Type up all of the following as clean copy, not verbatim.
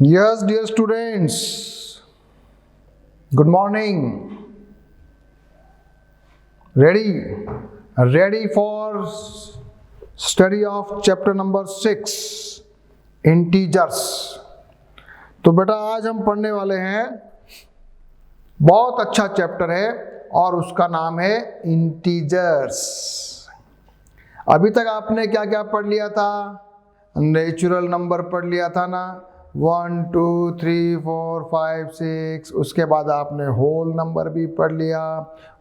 Yes, dear students, good morning. Ready for study of chapter number 6, integers. तो बेटा आज हम पढ़ने वाले हैं, बहुत अच्छा चैप्टर है और उसका नाम है इंटीजर्स। अभी तक आपने क्या क्या पढ़ लिया था? नेचुरल नंबर पढ़ लिया था ना, 1 2 3 4 5 6। उसके बाद आपने होल नंबर भी पढ़ लिया,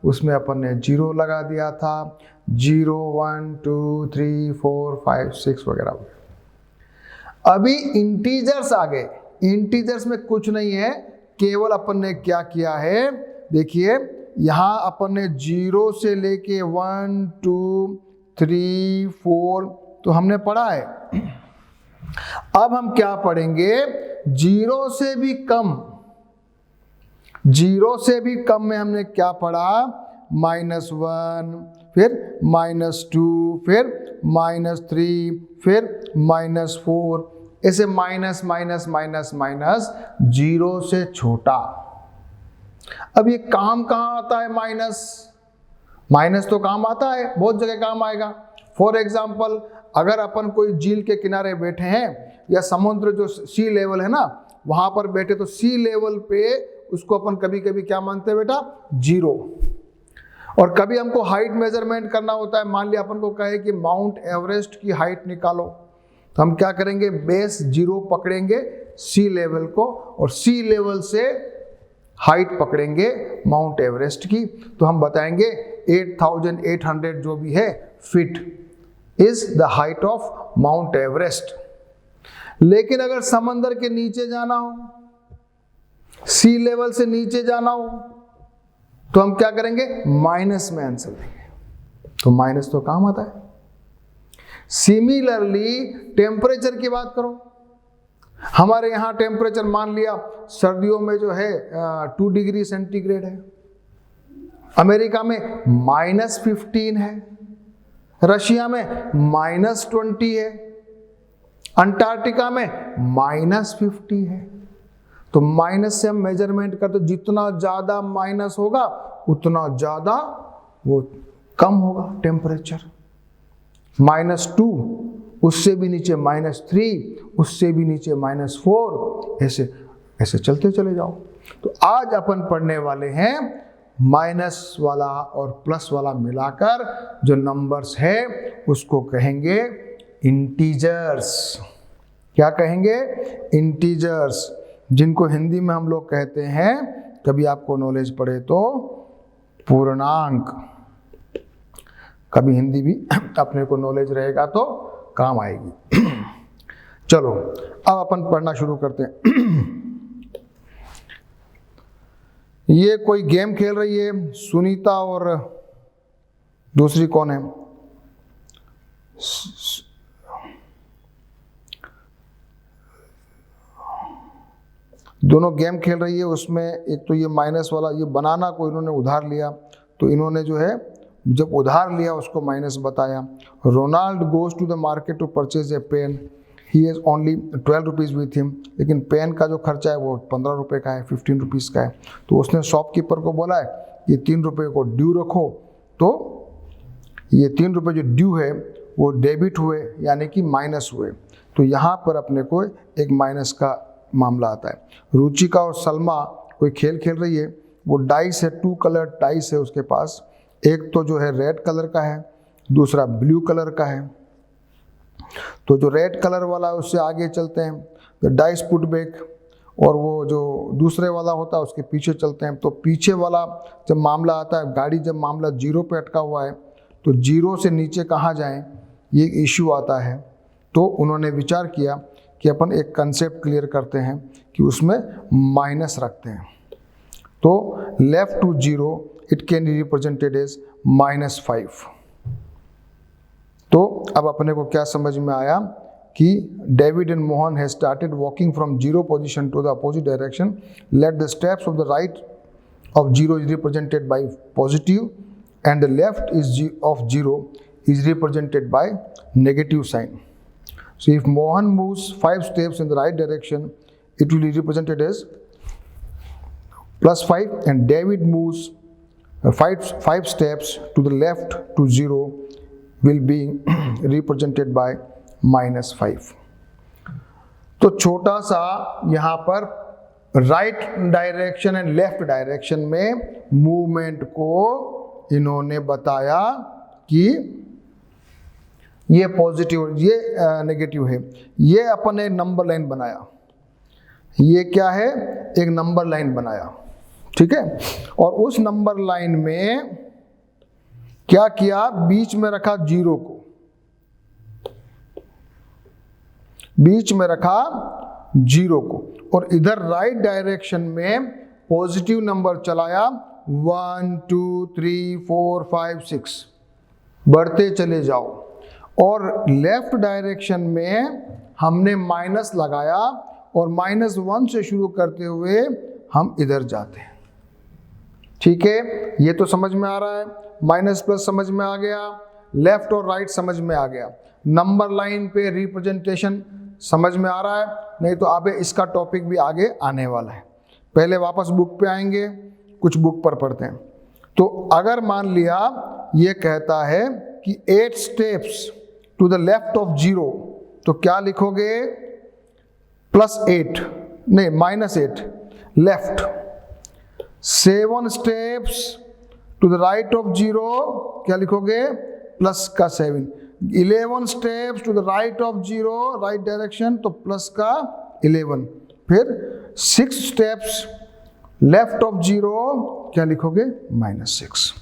उसमें अपन ने जीरो लगा दिया था, 0 1 2 3 4 5 6 वगैरह। अभी इंटीजर्स आ गए। इंटीजर्स में कुछ नहीं है, केवल अपन ने क्या किया है, देखिए यहाँ अपन ने 0 से लेके 1 2 3 4 तो हमने पढ़ा है। अब हम क्या पढ़ेंगे, 0 से भी कम में हमने क्या पढ़ा, -1, फिर -2, फिर -3, फिर -4, ऐसे माइनस माइनस माइनस माइनस 0 से छोटा। अब ये काम कहाँ आता है? माइनस तो काम आता है, बहुत जगह काम आएगा। फॉर एग्जाम्पल, अगर अपन कोई झील के किनारे बैठे हैं या समुद्र जो सी लेवल है ना वहां पर बैठे, तो सी लेवल पे उसको अपन कभी कभी क्या मानते हैं बेटा, 0। और कभी हमको हाइट मेजरमेंट करना होता है, मान लिया अपन को कहे कि माउंट एवरेस्ट की हाइट निकालो, तो हम क्या करेंगे, बेस 0 पकड़ेंगे सी लेवल को और सी लेवल से हाइट पकड़ेंगे माउंट एवरेस्ट की, तो हम बताएंगे 8800 जो भी है feet is the height of mount Everest. लेकिन अगर समंदर के नीचे जाना हो, सी लेवल से नीचे जाना हो, तो हम क्या करेंगे, माइनस में आंसर देंगे, तो माइनस तो काम आता है। सिमिलरली टेम्परेचर की बात करो, हमारे यहाँ टेम्परेचर मान लिया सर्दियों में जो है 2 डिग्री सेंटीग्रेड है, अमेरिका में -15 है, रशिया में -20 है, अंटार्कटिका में -50 है। तो माइनस से हम मेजरमेंट करते, जितना ज्यादा माइनस होगा उतना ज्यादा वो कम होगा टेम्परेचर। -2, उससे भी नीचे -3, उससे भी नीचे -4, ऐसे चलते चले जाओ। तो आज अपन पढ़ने वाले हैं माइनस वाला और प्लस वाला मिलाकर जो नंबर्स है उसको कहेंगे इंटीजर्स। क्या कहेंगे? इंटीजर्स, जिनको हिंदी में हम लोग कहते हैं, कभी आपको नॉलेज पड़े तो पूर्णांक। कभी हिंदी भी अपने को नॉलेज रहेगा तो काम आएगी। चलो अब अपन पढ़ना शुरू करते हैं। ये कोई गेम खेल रही है सुनीता और दूसरी कौन है, दोनों गेम खेल रही है। उसमें एक तो ये माइनस वाला, ये बनाना को इन्होंने उधार लिया, तो इन्होंने जो है जब उधार लिया उसको माइनस बताया। Ronald goes to the market to purchase a pen, he has only 12 rupees with him, लेकिन पेन का जो खर्चा है वो 15 रुपये का है, 15 रुपीज़ का है। तो उसने शॉपकीपर को बोला है ये 3 रुपये को ड्यू रखो, तो ये 3 रुपये जो ड्यू है वो डेबिट हुए, यानी कि माइनस हुए। तो यहाँ पर अपने को एक माइनस का मामला आता है। रुचिका और सलमा कोई खेल खेल रही है, वो डाइस है, 2 कलर डाइस है उसके पास, एक तो जो है रेड कलर का है, दूसरा ब्लू कलर का है। तो जो रेड कलर वाला है उससे आगे चलते हैं, द डाइस पुट बैक, और वो जो दूसरे वाला होता है उसके पीछे चलते हैं। तो पीछे वाला जब मामला आता है, गाड़ी जब मामला 0 पे अटका हुआ है, तो 0 से नीचे कहाँ जाएं, ये इशू आता है। तो उन्होंने विचार किया कि अपन एक कंसेप्ट क्लियर करते हैं कि उसमें माइनस रखते हैं। तो left to 0 it can be represented as -5। तो अब अपने को क्या समझ में आया कि David and Mohan has started walking from 0 position to the opposite direction. Let the steps of the right of 0 is represented by positive and the left is of 0 is represented by negative sign. So if Mohan moves 5 steps in the right direction, it will be represented as +5, and David moves five steps to the left to 0 will be represented by -5. तो छोटा सा यहाँ पर right direction and left direction में movement को इन्होंने बताया कि ये पॉजिटिव, ये नेगेटिव है। ये अपन एक नंबर लाइन बनाया, ये क्या है, एक नंबर लाइन बनाया, ठीक है। और उस नंबर लाइन में क्या किया, बीच में रखा 0 को, बीच में रखा 0 को, और इधर राइट डायरेक्शन में पॉजिटिव नंबर चलाया 1 2 3 4 5 6 बढ़ते चले जाओ। और लेफ्ट डायरेक्शन में हमने माइनस लगाया और -1 से शुरू करते हुए हम इधर जाते हैं, ठीक है। ये तो समझ में आ रहा है, माइनस प्लस समझ में आ गया, लेफ्ट और राइट समझ में आ गया, नंबर लाइन पे रिप्रेजेंटेशन समझ में आ रहा है। नहीं तो अब इसका टॉपिक भी आगे आने वाला है। पहले वापस बुक पे आएंगे, कुछ बुक पर पढ़ते हैं। तो अगर मान लिया ये कहता है कि 8 steps to the left of 0, तो क्या लिखोगे, +8 नहीं -8 left. 7 steps to the right of 0, क्या लिखोगे, +7। 11 steps to the right of 0 right direction, तो +11। फिर 6 स्टेप्स लेफ्ट ऑफ 0, क्या लिखोगे, -6।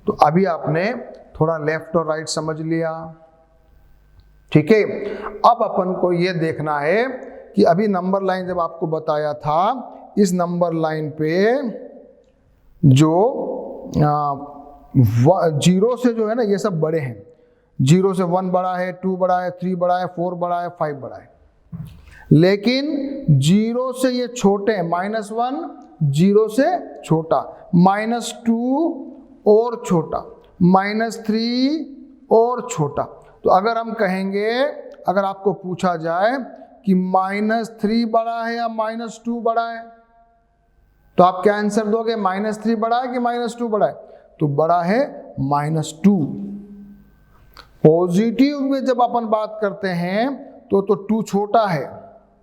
तो अभी आपने थोड़ा लेफ्ट और राइट समझ लिया, ठीक है। अब अपन को ये देखना है कि अभी नंबर लाइन जब आपको बताया था, इस नंबर लाइन पे जो 0 से जो है ना, ये सब बड़े हैं। 0 से 1 बड़ा है, 2 बड़ा है, 3 बड़ा है, 4 बड़ा है, 5 बड़ा है। लेकिन 0 से ये छोटे हैं, -1 0 से छोटा, -2 और छोटा, -3 और छोटा। तो अगर हम कहेंगे, अगर आपको पूछा जाए कि -3 बड़ा है या -2 बड़ा है, तो आप क्या आंसर दोगे, -3 बड़ा है कि -2 बड़ा है? तो बड़ा है -2। पॉजिटिव में जब अपन बात करते हैं तो 2 छोटा है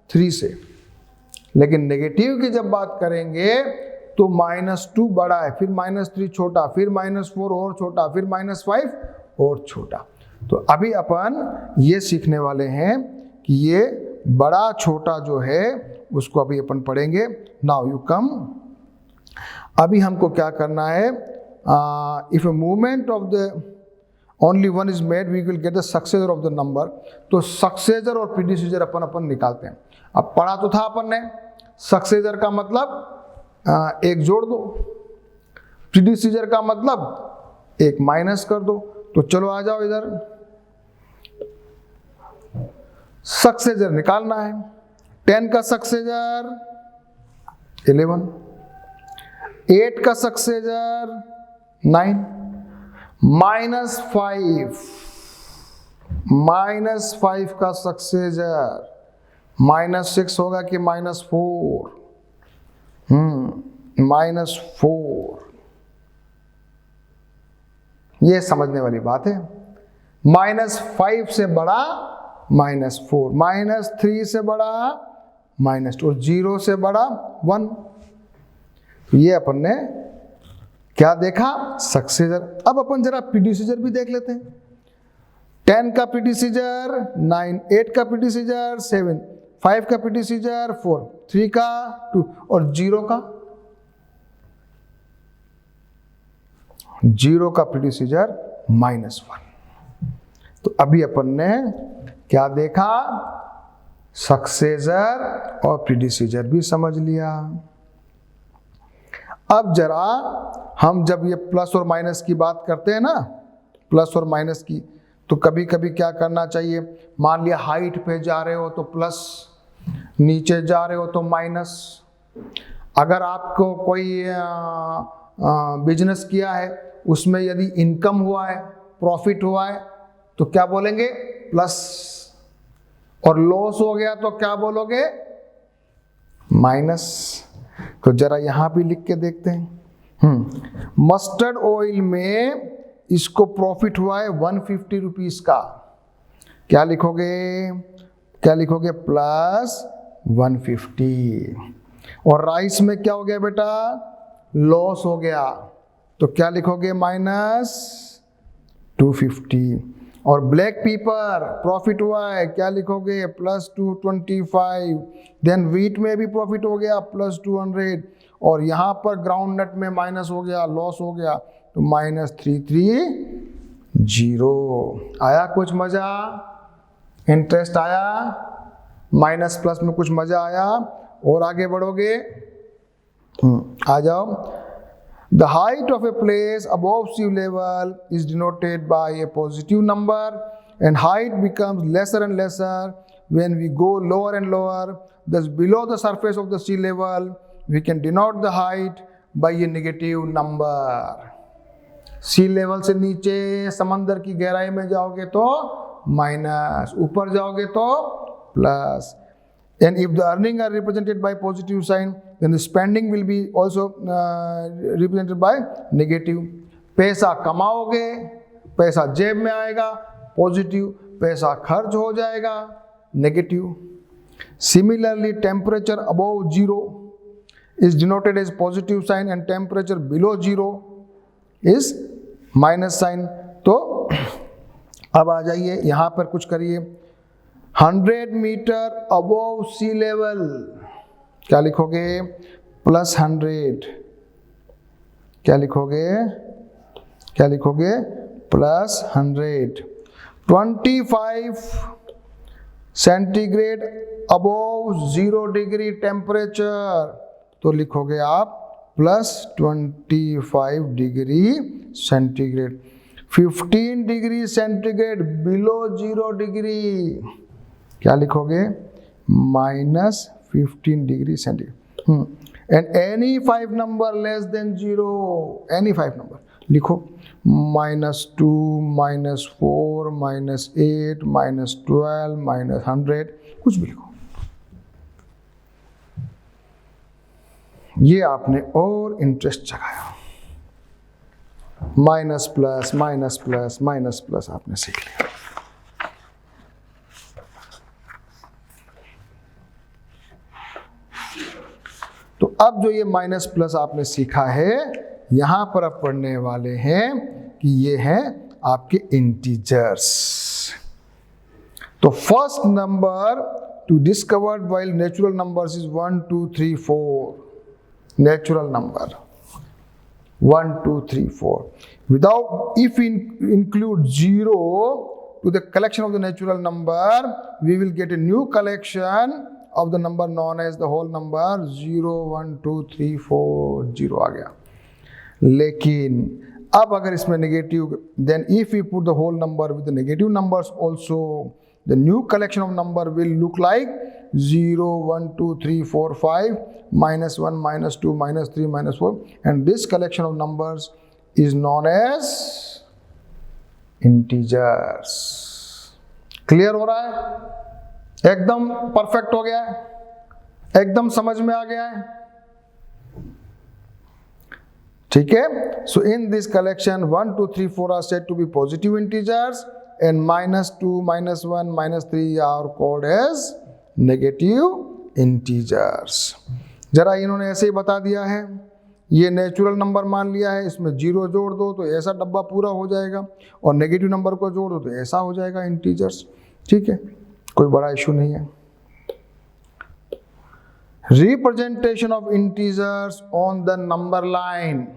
3 से, लेकिन नेगेटिव की जब बात करेंगे तो -2 बड़ा है, फिर -3 छोटा, फिर -4 और छोटा, फिर -5 और छोटा। तो अभी अपन ये सीखने वाले हैं कि ये बड़ा छोटा जो है उसको अभी अपन पढ़ेंगे। Now you come. अभी हमको क्या करना है, if a movement of the only one is made we will get the successor of the number. तो सक्सेसर और प्रीडिसीजर अपन निकालते हैं। अब पढ़ा तो था अपन ने, सक्सेसर का मतलब 1 जोड़ दो, प्रीडिसीजर का मतलब 1 माइनस कर दो। तो चलो आ जाओ इधर, सक्सेसर निकालना है। 10 का सक्सेसर 11, 8 का सक्सेसर 9, -5 का सक्सेसर -6 होगा कि -4? -4। ये समझने वाली बात है। -5 से बड़ा -4, -3 से बड़ा -2, 0 से बड़ा 1। ये अपन ने क्या देखा, सक्सेसर। अब अपन जरा प्रीडिसीजर भी देख लेते हैं। 10 का प्रीडिसीजर 9, 8 का प्रीडिसीजर 7, 5 का प्रीडिसीजर 4, 3 का 2 और 0 का प्रीडिसीजर -1। तो अभी अपन ने क्या देखा, सक्सेसर और प्रीडिसीजर भी समझ लिया। अब जरा हम जब ये प्लस और माइनस की बात करते हैं ना, प्लस और माइनस की, तो कभी कभी क्या करना चाहिए, मान लिया हाइट पे जा रहे हो तो प्लस, नीचे जा रहे हो तो माइनस। अगर आपको कोई बिजनेस किया है, उसमें यदि इनकम हुआ है, प्रॉफिट हुआ है, तो क्या बोलेंगे, प्लस। और लॉस हो गया तो क्या बोलोगे, माइनस। तो जरा यहाँ भी लिख के देखते हैं। मस्टर्ड ऑयल में इसको प्रॉफिट हुआ है 150 रुपीज का। क्या लिखोगे, क्या लिखोगे, प्लस 150। और राइस में क्या हो गया बेटा, लॉस हो गया, तो क्या लिखोगे, माइनस 250। और ब्लैक पेपर प्रॉफिट हुआ है, क्या लिखोगे, प्लस 225। देन वीट में भी प्रॉफिट हो गया प्लस 200। और यहाँ पर ग्राउंड नट में माइनस हो गया, लॉस हो गया, तो माइनस 330। आया कुछ मजा, इंटरेस्ट आया, माइनस प्लस में कुछ मजा आया। और आगे बढ़ोगे, आ जाओ। The height of a place above sea level is denoted by a positive number, and height becomes lesser and lesser when we go lower and lower. Thus, below the surface of the sea level, we can denote the height by a negative number. Sea level से नीचे समंदर की गहराई में जाओगे तो minus, ऊपर जाओगे तो plus. And if the earning are represented by positive sign, then the spending will be also represented by negative. पैसा कमाओगे, पैसा जेब में आएगा, पॉजिटिव, पैसा खर्च हो जाएगा, negative. Similarly, temperature above 0 is denoted as positive sign and temperature below 0 is minus sign. तो अब आ जाइए यहाँ पर कुछ करिए। 100 मीटर अबोव सी लेवल, क्या लिखोगे, प्लस 100। क्या लिखोगे, क्या लिखोगे, plus 100। 25 centigrade above 0 degree temperature, तो लिखोगे आप plus 25 degree centigrade. 15 degree centigrade below 0 degree, क्या लिखोगे, minus 15 degree centigrade. And any 5 number less than 0, any 5 number लिखो, -2, -4, -8, -12, -100, कुछ भी लिखो। ये आपने और इंटरेस्ट जगाया। Minus plus minus plus minus plus आपने सीख लिया। तो अब जो ये माइनस प्लस आपने सीखा है, यहां पर अब पढ़ने वाले हैं कि ये हैं आपके इंटीजर्स। तो first number two discovered while natural numbers is 1 2 3 4। Natural number 1 2 3 4 without, if we include 0 to the collection of the natural number, we will get a new collection of the number known as the whole number 0 1 2 3 4 0 आ गया। लेकिन अब अगर इसमें negative, then if we put the whole number with the negative numbers also, the new collection of number will look like 0 1 2 3 4 5 -1 -2 -3 -4, and this collection of numbers is known as integers। Clear हो रहा है, एकदम perfect हो गया है, एकदम समझ में आ गया है, ठीक है। So in this collection 1 2 3 4 are said to be positive integers, and -2 -1 -3 are called as negative integers। जरा इन्होंने ऐसे ही बता दिया है, ये नेचुरल नंबर मान लिया है, इसमें 0 जोड़ दो तो ऐसा डब्बा पूरा हो जाएगा, और नेगेटिव नंबर को जोड़ दो तो ऐसा हो जाएगा इंटीजर्स, ठीक है, कोई बड़ा इशू नहीं है। Representation of integers on the number line,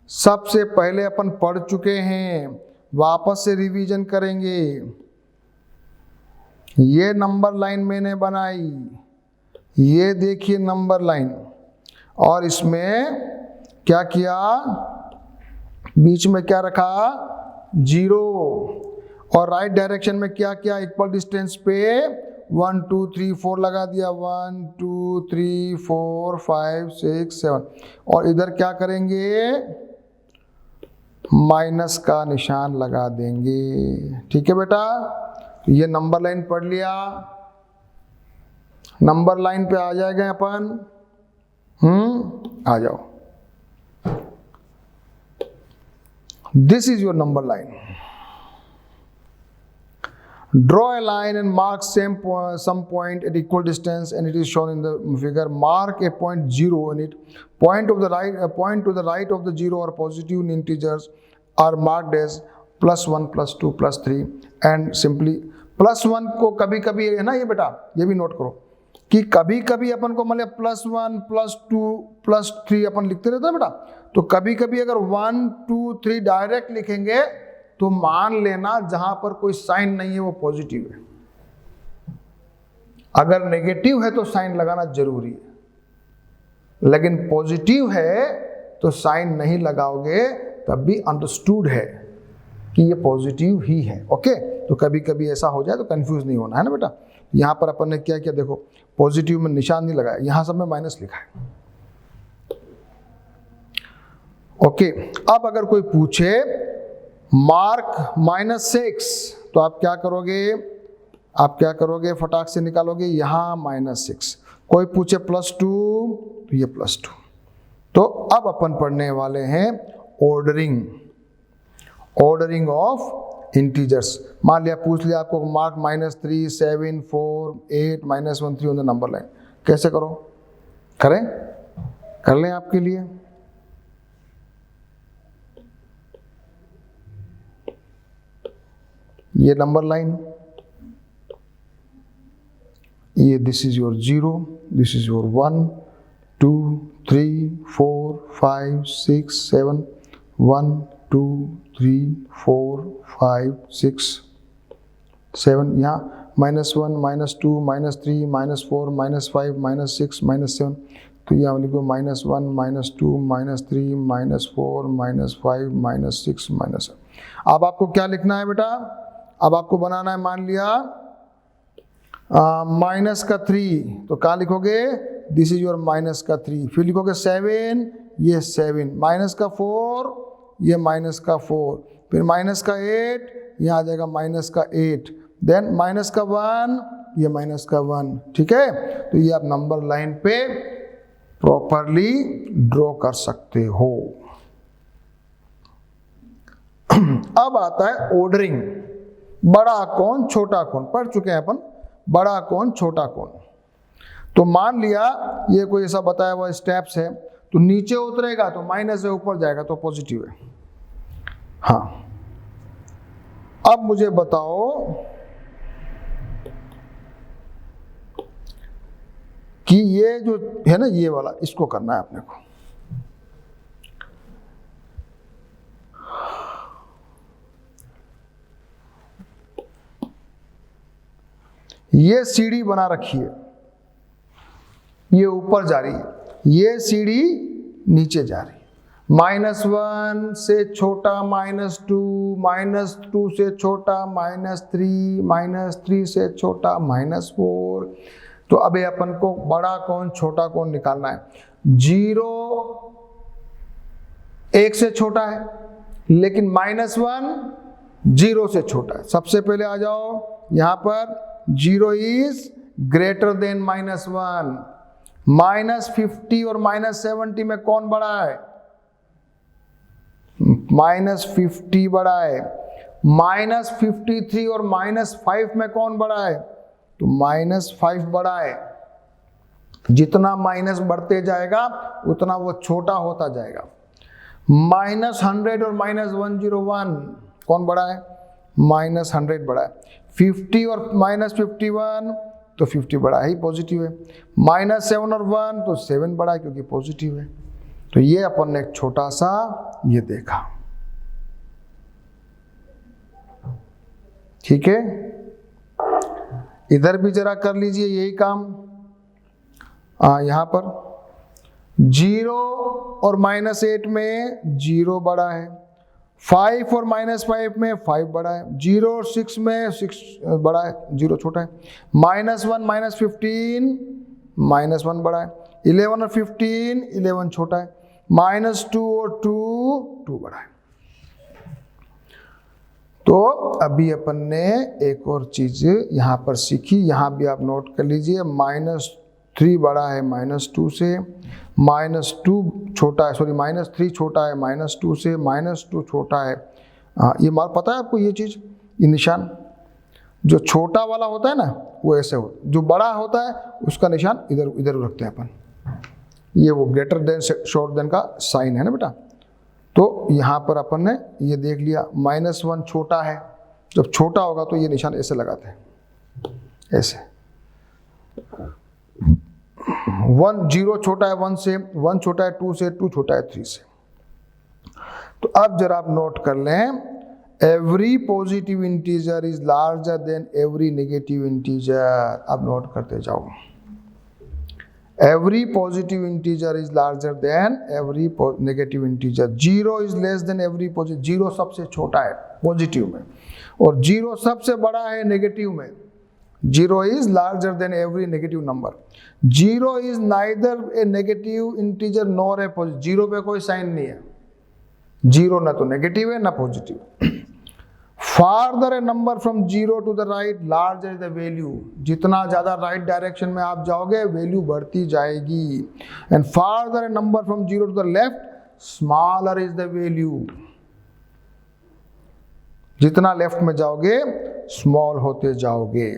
सबसे पहले अपन पढ़ चुके हैं, वापस से रिवीजन करेंगे। ये नंबर लाइन मैंने बनाई, ये देखिए नंबर लाइन, और इसमें क्या किया, बीच में क्या रखा, 0, और राइट डायरेक्शन में क्या किया, इक्वल डिस्टेंस पे 1 2 3 4 लगा दिया, 1 2 3 4 5 6 7, और इधर क्या करेंगे, माइनस का निशान लगा देंगे, ठीक है बेटा। ये नंबर लाइन पढ़ लिया। नंबर लाइन पे आ जाएंगे अपन। आ जाओ। This is your number line. Draw a line and mark some point at equal distance, and it is shown in the figure. Mark a point 0 in it. Point to the right of the 0 or positive integers are marked as +1, +2, +3, and simply +1 को कभी कभी है ना, ये बेटा ये भी note करो कि कभी कभी अपन को मतलब +1, +2, +3 अपन लिखते रहते हैं बेटा। तो कभी कभी अगर 1, 2, 3 डायरेक्ट लिखेंगे तो मान लेना जहां पर कोई साइन नहीं है वो पॉजिटिव है। अगर नेगेटिव है तो साइन लगाना जरूरी है, लेकिन पॉजिटिव है तो साइन नहीं लगाओगे तब भी अंडरस्टूड है कि ये पॉजिटिव ही है। ओके, तो कभी कभी ऐसा हो जाए तो कंफ्यूज नहीं होना है ना बेटा। यहां पर अपन ने क्या किया, देखो पॉजिटिव में निशान नहीं लगाया, यहां सब में माइनस लिखा है। ओके, अब अगर कोई पूछे मार्क -6 तो आप क्या करोगे, फटाक से निकालोगे यहां -6। कोई पूछे +2 तो ये +2। तो अब अपन पढ़ने वाले हैं ऑर्डरिंग ऑफ इंटीजर्स। मान लिया पूछ लिया आपको mark -3, 7, 4, 8, -1, 3 on the number line. कैसे करो, कर लें आपके लिए। ये नंबर लाइन, ये this is your 0, this is your 1, 2, 3, 4, 5, 6, 7, 1, 2, 3, 4, 5, 6, 7, यहाँ -1, -2, -3, -4, -5, -6, -7। तो यहाँ लिखो -1, -2, -3, -4, -5, -6, -7। अब आपको क्या लिखना है बेटा, अब आपको बनाना है, मान लिया -3, तो क्या लिखोगे, दिस इज योर -3। फिर लिखोगे 7, ये 7, -4, ये -4, फिर -8, यहाँ आ जाएगा -8, देन -1, ये -1। ठीक है, तो ये आप नंबर लाइन पे प्रॉपरली ड्रॉ कर सकते हो। अब आता है ऑर्डरिंग, बड़ा कौन छोटा कौन, पढ़ चुके हैं अपन, बड़ा कौन छोटा कौन। तो मान लिया ये कोई ऐसा बताया हुआ स्टेप्स है, तो नीचे उतरेगा तो माइनस है, ऊपर जाएगा तो पॉजिटिव है। हाँ, अब मुझे बताओ कि ये जो है ना ये वाला, इसको करना है अपने को। ये सीढ़ी बना रखी है, ये ऊपर जा रही है, ये सीढ़ी नीचे जा रही है। -1 से छोटा -2, -2 से छोटा -3, -3 से छोटा -4। तो अबे अपन को बड़ा कौन छोटा कौन निकालना है। 0 1 से छोटा है, लेकिन -1 0 से छोटा है। सबसे पहले आ जाओ यहां पर, 0 इज ग्रेटर देन -1। -50 और -70 में कौन बड़ा है, -50 बड़ा है। -53 और -5 में कौन बड़ा है, तो -5 बड़ा है। जितना माइनस बढ़ते जाएगा उतना वो छोटा होता जाएगा। -100 और -101 कौन बड़ा है, -100 बड़ा है। 50 और -51 तो 50 बड़ा है, ही पॉजिटिव है। -7 और 1 तो 7 बड़ा है क्योंकि पॉजिटिव है। तो ये अपन ने एक छोटा सा ये देखा, ठीक है। इधर भी जरा कर लीजिए यही काम। यहां पर 0 और -8 में 0 बड़ा है, 5 और -5 में 5 बड़ा है, 0 और 6 में 6 बड़ा है, 0 छोटा है। -1 -15 -1 बड़ा है, 11 और 15 11 छोटा है, -2 और 2 2 बड़ा है। तो अभी अपन ने एक और चीज यहाँ पर सीखी, यहाँ भी आप नोट कर लीजिए। -3 बड़ा है -2 से, -2 छोटा है, सॉरी -3 छोटा है -2 से, -2 छोटा है। ये माल पता है आपको, ये चीज़, ये निशान जो छोटा वाला होता है ना वो ऐसे हो, जो बड़ा होता है उसका निशान इधर इधर रखते हैं अपन। ये वो ग्रेटर देन शॉर्ट देन का साइन है ना बेटा। तो यहाँ पर अपन ने ये देख लिया, -1 छोटा है, जब छोटा होगा तो ये निशान ऐसे लगाते हैं, ऐसे। 0 छोटा है 1 से, 1 छोटा है 2 से, 2 छोटा है 3 से। तो अब जरा आप नोट कर लें, every positive integer is larger than every negative integer. अब नोट करते जाओ, every positive integer is larger than every negative integer. 0 is less than every positive, 0 सबसे छोटा है पॉजिटिव में, और 0 सबसे बड़ा है नेगेटिव में। 0 is larger than every negative number. 0 is neither A negative integer nor a positive. 0 पे कोई साइन नहीं है, 0 ना तो नेगेटिव है ना positive. Farther a number from 0 to the right, larger is the value. जितना ज्यादा राइट डायरेक्शन में आप जाओगे वैल्यू बढ़ती जाएगी। And farther a number from 0 to the left, smaller is the value. जितना लेफ्ट में जाओगे स्मॉल होते जाओगे।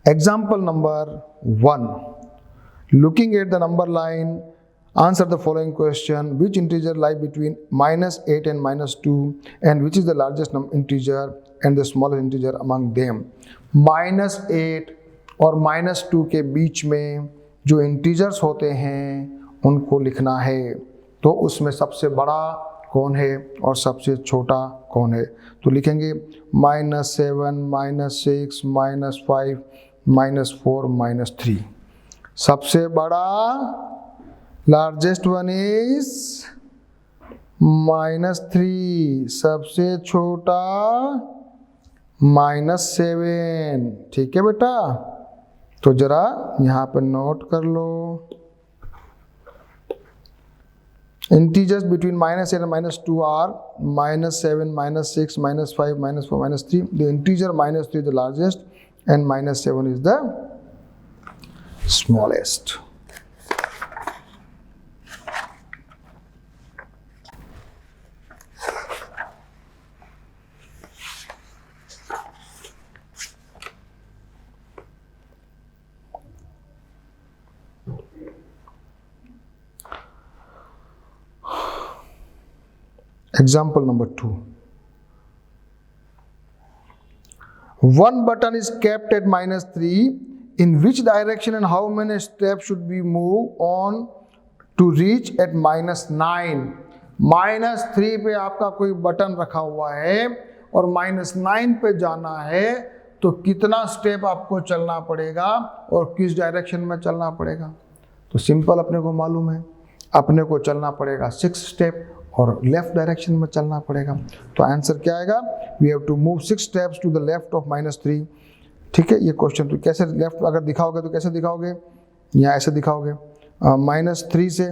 Example number 1, looking at the number line, answer the following question: which integer lie between -8 and -2, and which is the largest integer and the smallest integer among them? -8 और -2 के बीच में जो integers होते हैं उनको लिखना है। तो उसमें सबसे बड़ा कौन है और सबसे छोटा कौन है? तो लिखेंगे -7, -6, -5, -4, -3। सबसे बड़ा लार्जेस्ट वन इज -3, सबसे छोटा -7। ठीक है बेटा, तो जरा यहां पर नोट कर लो, integers between -8 and -2 are -7, -6, -5, -4, -3। The integer -3 is the largest and -7 is the smallest. Example number 2. One button is kept at -3. In which direction and how many steps should be moved on to reach at -9? -3 पे आपका कोई button रखा हुआ है और -9 पे जाना है, तो कितना स्टेप आपको चलना पड़ेगा और किस डायरेक्शन में चलना पड़ेगा? तो सिंपल अपने को मालूम है, अपने को चलना पड़ेगा 6 स्टेप और लेफ्ट डायरेक्शन में चलना पड़ेगा। तो आंसर क्या आएगा? We have to move 6 steps to the left of -3। ठीक है, ये क्वेश्चन तो कैसे लेफ्ट अगर दिखाओगे तो कैसे दिखाओगे? यहाँ ऐसे दिखाओगे, -3 से,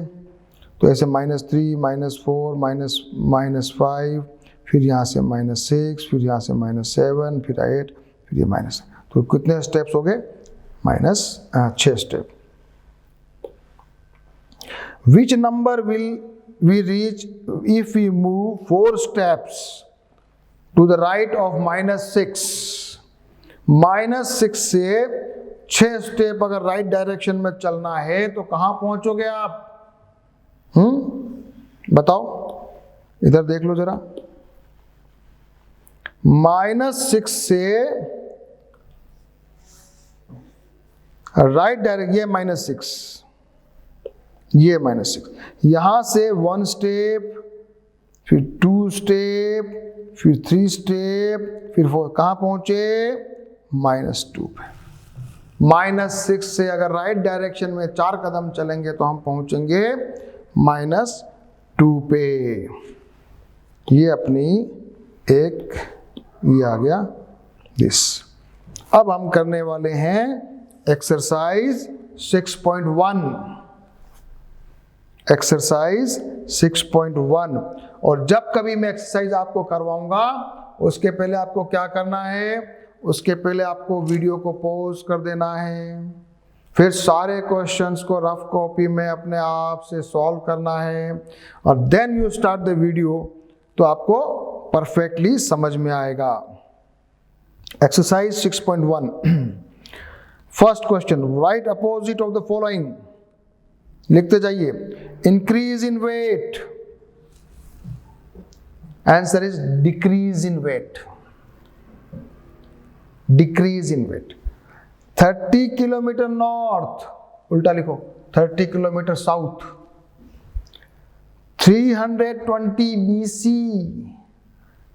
तो ऐसे -3, -4, -5, फिर यहाँ से -6, फिर यहाँ से -7, फिर 8, फिर ये माइनस। तो कितने स्टेप्स हो गए? -6 step. Which number will we reach if we move 4 steps to the right of -6? -6 से 6 स्टेप अगर राइट डायरेक्शन में चलना है तो कहां पहुंचोगे आप? बताओ, इधर देख लो जरा। -6 से राइट डायरेक्शन, ये -6, ये -6, यहां से 1 स्टेप, फिर 2 स्टेप, फिर 3 स्टेप, फिर 4, कहां पहुंचे? -2 पे। -6 से अगर राइट डायरेक्शन में 4 कदम चलेंगे तो हम पहुंचेंगे -2 पे। ये अपनी एक ये आ गया दिस। अब हम करने वाले हैं एक्सरसाइज 6.1। एक्सरसाइज 6.1। और जब कभी मैं एक्सरसाइज आपको करवाऊंगा उसके पहले आपको क्या करना है, उसके पहले आपको वीडियो को पॉज कर देना है, फिर सारे क्वेश्चंस को रफ कॉपी में अपने आप से सॉल्व करना है और then you start the video, तो आपको परफेक्टली समझ में आएगा। Exercise 6.1 first question, write opposite of the following. लिखते जाइए, increase in weight, answer is decrease in weight, decrease in weight. 30 kilometre north, उल्टा लिखो 30 किलोमीटर साउथ। 320 BC,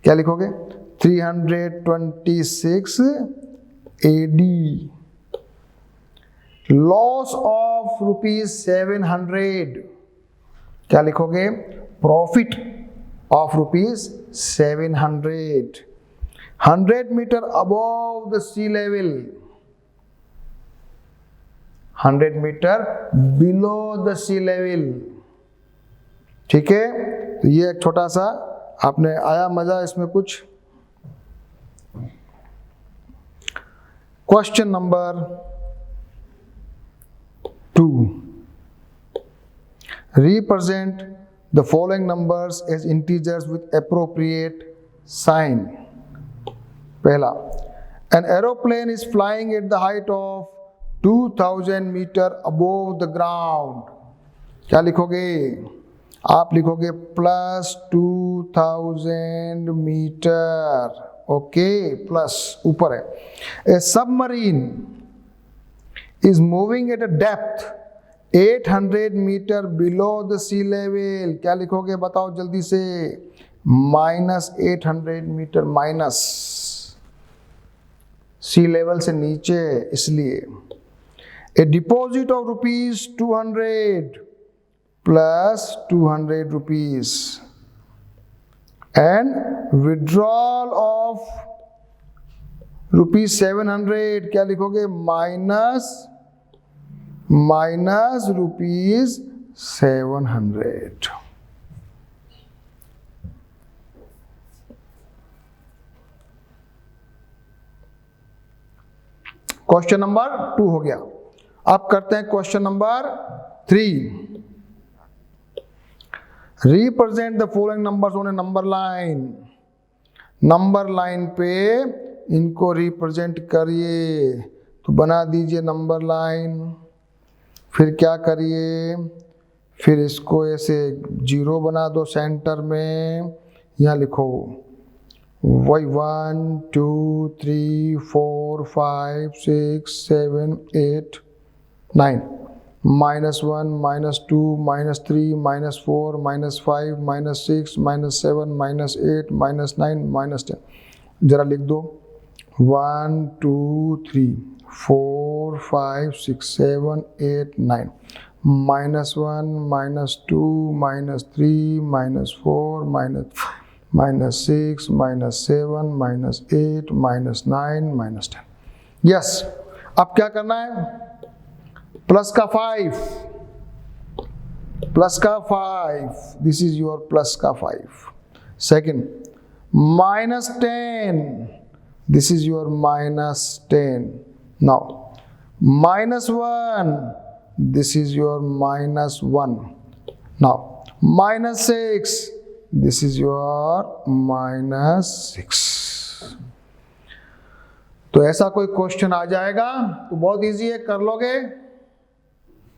क्या लिखोगे 326 AD। लॉस ऑफ ₹700, क्या लिखोगे profit of ₹700। 100 metre above the sea level, 100 metre below the sea level. ठीक है, तो ये एक छोटा सा आपने आया मजा इसमें कुछ। Question number 2, represent the following numbers as integers with appropriate sign। पहला, an aeroplane is flying at the height of 2000 meter above the ground, क्या लिखोगे आप लिखोगे +2000 मीटर, ओके प्लस ऊपर है। A submarine is moving at a depth 800 metre below the sea level, क्या लिखोगे बताओ जल्दी से, -800 मीटर, माइनस सी लेवल से नीचे इसलिए। ए deposit of ₹200 plus 200 rupees and withdrawal of ₹700, क्या लिखोगे माइनस ₹700। क्वेश्चन नंबर 2 हो गया। अब करते हैं question number 3। Represent the following numbers on A number line. Number line पे इनको रिप्रेजेंट करिए, तो बना दीजिए नंबर लाइन, फिर क्या करिए, फिर इसको ऐसे 0 बना दो सेंटर में, यहाँ लिखो वही 1 2 3 4 5 6 7 8 9, -1 -2 -3 -4 -5 -6 -7 -8 -9 -10। जरा लिख दो 1 2 3 4 5 6 7 8 9, -1 -2 -3 -4 -6 -7 -8 -9 -10। यस, अब क्या करना है, प्लस का 5, दिस इज योर प्लस का 5। Second, -10, this is your -10। Now -1, this is your -1। now -6, this is your -6। तो ऐसा कोई क्वेश्चन आ जाएगा तो बहुत इजी है, कर लोगे,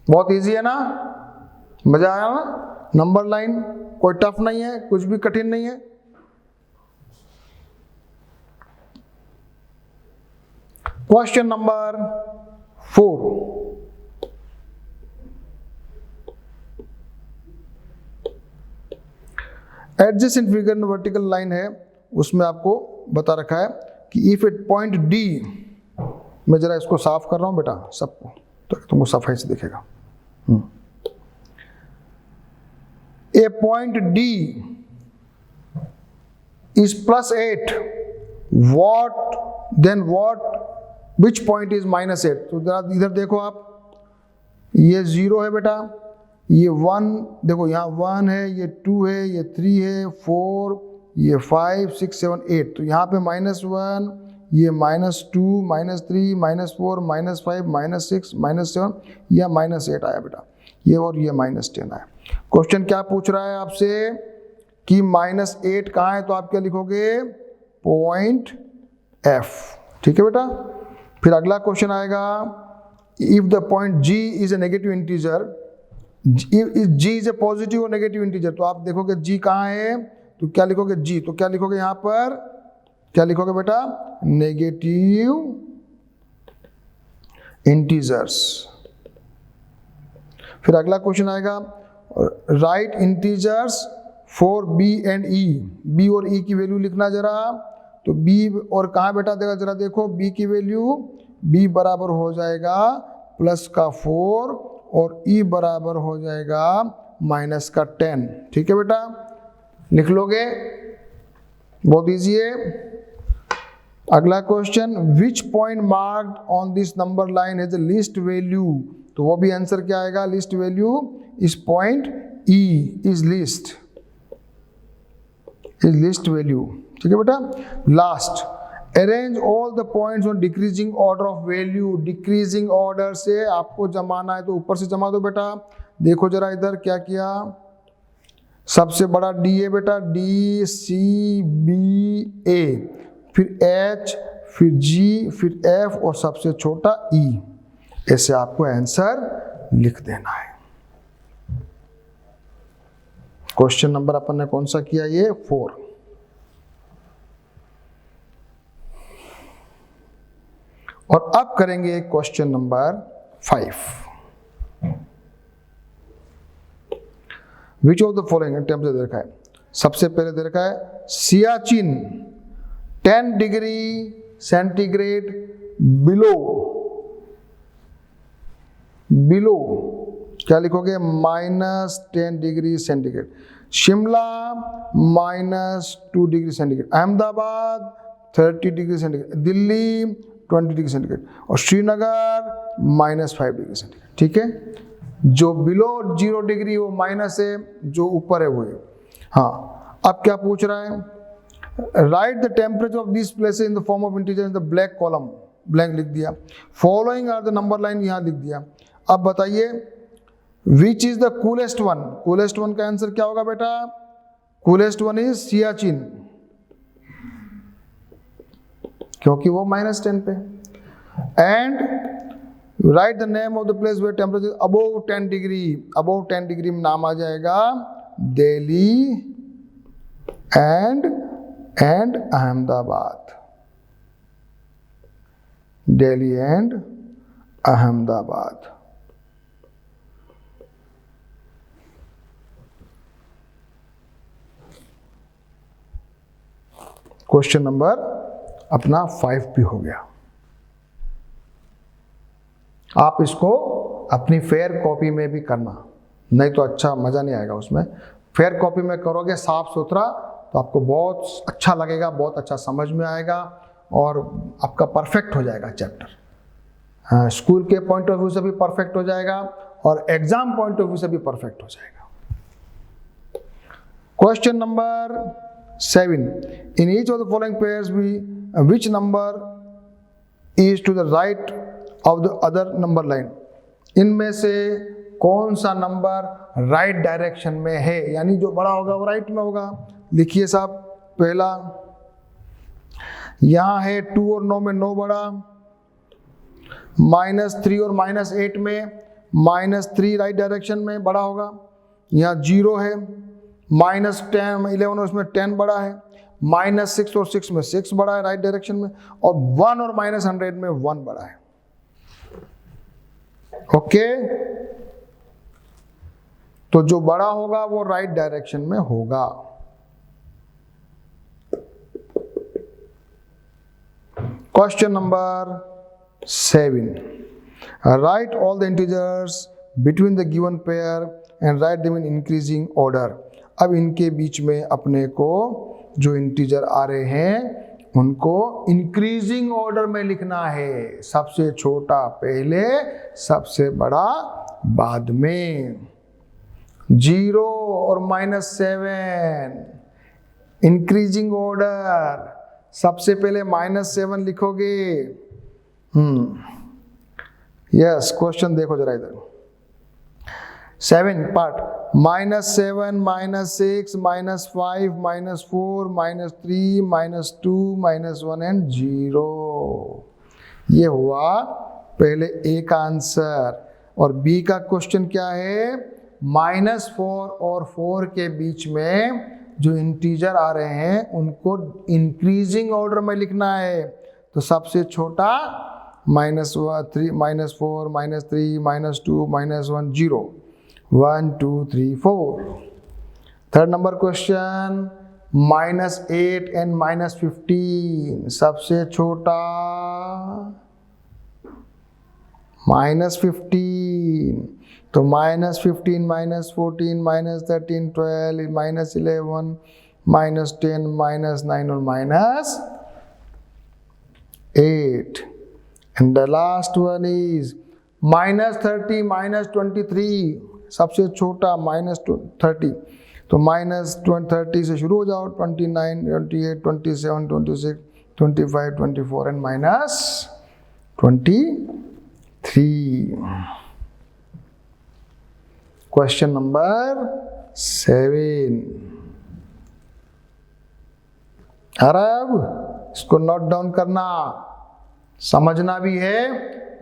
बहुत इजी है ना, मजा आया ना। नंबर लाइन कोई टफ नहीं है, कुछ भी कठिन नहीं है। क्वेश्चन नंबर 4, एडजेसेंट फिगर में वर्टिकल लाइन है, उसमें आपको बता रखा है कि इफ एट पॉइंट D, मैं जरा इसको साफ कर रहा हूं बेटा सबको, तो तुमको सफाई से दिखेगा। ए point D is +8, which point is -8? तो जरा इधर देखो आप, ये 0 है बेटा, ये 1 देखो, यहाँ 1 है, ये 2 है, ये 3 है, 4 ये 5, 6, 7, 8, तो यहाँ पे -1, ये -2, -3, -4, -5, -6, -7 या -8 आया बेटा, ये और ये -10 आया। क्वेश्चन क्या पूछ रहा है आपसे कि -8 कहाँ है, तो आप क्या लिखोगे, पॉइंट F, ठीक है बेटा। फिर अगला क्वेश्चन आएगा, if the point G is a negative integer, G is a positive और नेगेटिव इंटीजर, तो आप देखोगे G कहाँ है, तो क्या लिखोगे G, तो क्या लिखोगे यहाँ पर, क्या लिखोगे बेटा, नेगेटिव इंटीजर्स। फिर अगला क्वेश्चन आएगा, right integers for B and E, B और E की वैल्यू लिखना जरा, तो B और कहाँ बेटा, देखा जरा देखो, B की वैल्यू, B बराबर हो जाएगा +4 और E बराबर हो जाएगा -10, ठीक है बेटा, लिख लोगे, बहुत इजी है। अगला question, which point marked on this number line has the least value, तो वो भी आंसर क्या आएगा, लीस्ट वैल्यू इस point E is least value, ठीक है बेटा। Last, arrange all the points on decreasing order of value, decreasing order से आपको जमाना है तो ऊपर से जमा दो बेटा। देखो जरा इधर क्या किया, सबसे बड़ा D है बेटा, D, C, B, A, फिर H, फिर G, फिर F और सबसे छोटा E, ऐसे आपको आंसर लिख देना है। क्वेश्चन नंबर अपन ने कौन सा किया, ये 4। और अब करेंगे question number 5। Which of the following temperature दे रखा है, सबसे पहले दे रखा है सियाचिन 10 डिग्री सेंटीग्रेड बिलो, क्या लिखोगे, -10 degree centigrade, Shimla -2 degree centigrade, Ahmedabad 30 degree centigrade, Delhi 20 degree centigrade और श्रीनगर -5 डिग्री सेंटीग्रेड, ठीक है। जो बिलो 0 डिग्री वो माइनस है, जो ऊपर है वो है। हाँ, अब क्या पूछ रहा है, write the temperature of this places in the form of integer in the black column, blank लिख दिया, following are the number line, यहाँ लिख दिया। अब बताइए which is the coolest one, coolest one का आंसर क्या होगा बेटा, कूलेस्ट वन इज सियाचिन, क्योंकि वो -10 पे। And write the name of the place where temperature above 10 degree, above 10 degree में नाम आ जाएगा Delhi and Ahmedabad, Delhi and Ahmedabad. Question number अपना 5 भी हो गया। आप इसको अपनी फेयर कॉपी में भी करना, नहीं तो अच्छा मज़ा नहीं आएगा उसमें। फेयर कॉपी में करोगे साफ सुथरा तो आपको बहुत अच्छा लगेगा, बहुत अच्छा समझ में आएगा और आपका परफेक्ट हो जाएगा चैप्टर। स्कूल के पॉइंट ऑफ व्यू से भी परफेक्ट हो जाएगा और एग्जाम पॉइंट ऑफ व्यू से भी परफेक्ट हो जाएगा। Question number 7, in each of the following pairs which number is to the right of the other number line, इनमें से कौन सा नंबर राइट डायरेक्शन में है, यानी जो बड़ा होगा वो राइट में होगा। लिखिए साहब, पहला यहां है 2 और 9 में 9 बड़ा, -3 और -8 में -3 राइट डायरेक्शन में बड़ा होगा। यहाँ 0 है, -10 11 और उसमें 10 बड़ा है, -6 और 6 में 6 बड़ा है राइट डायरेक्शन में, और 1 और -100 में 1 बड़ा है। ओके, तो जो बड़ा होगा वो राइट डायरेक्शन में होगा। Question number 7, right all the integers between the given pair and write them in increasing order. अब इनके बीच में अपने को जो इंटीजर आ रहे हैं उनको इंक्रीजिंग ऑर्डर में लिखना है, सबसे छोटा पहले सबसे बड़ा बाद में। 0 और -7 इंक्रीजिंग ऑर्डर, सबसे पहले -7 लिखोगे। यस, क्वेश्चन देखो जरा इधर। 7 पार्ट, -7, -6, -5, -4, -3, -2, -1 एंड 0। ये हुआ पहले ए का आंसर। और बी का क्वेश्चन क्या है? -4 और 4 के बीच में जो इंटीजर आ रहे हैं उनको इंक्रीजिंग ऑर्डर में लिखना है। तो सबसे छोटा -3, -4, -3, -2, -1, 0, 1, 2, 3, 4। थर्ड नंबर क्वेश्चन, -8 एंड -15, सबसे छोटा -15। तो -15, -14, -13, 12, -11, -10, -9 और -8। And the last one is -30, -23, सबसे छोटा -30। तो -30 से शुरू हो जाओ, 29, 28, 27, 26, 25, 24 एंड -23। Question number 7। अब इसको नोट डाउन करना, समझना भी है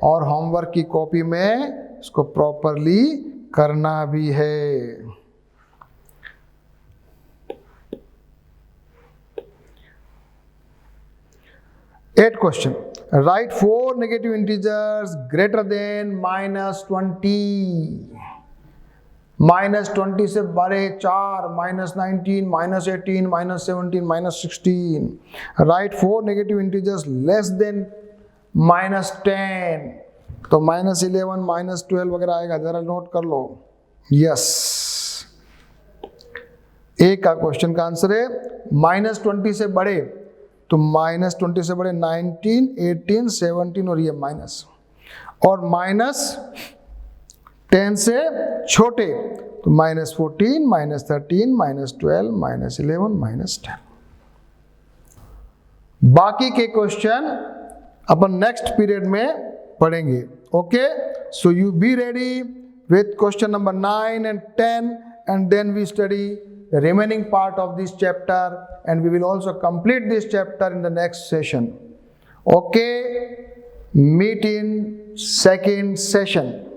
और होमवर्क की कॉपी में इसको प्रॉपरली करना भी है। 8 question, right 4 negative integers greater than -20। -20 से बड़े 4, -19, -18, -17, -16। Right 4 negative integers less than -10। तो -11, -12 वगैरह आएगा, जरा नोट कर लो। यस, ए का क्वेश्चन का आंसर है -20 से बड़े। तो -20 से बड़े 19, 18, 17 और ये माइनस, और -10 से छोटे तो -14, -13, -12, -11, -10। बाकी के क्वेश्चन अपन नेक्स्ट पीरियड में पढ़ेंगे। Okay, so you be ready with question number 9 and 10, and then we study the remaining part of this chapter, and we will also complete this chapter in the next session. Okay, meet in second session.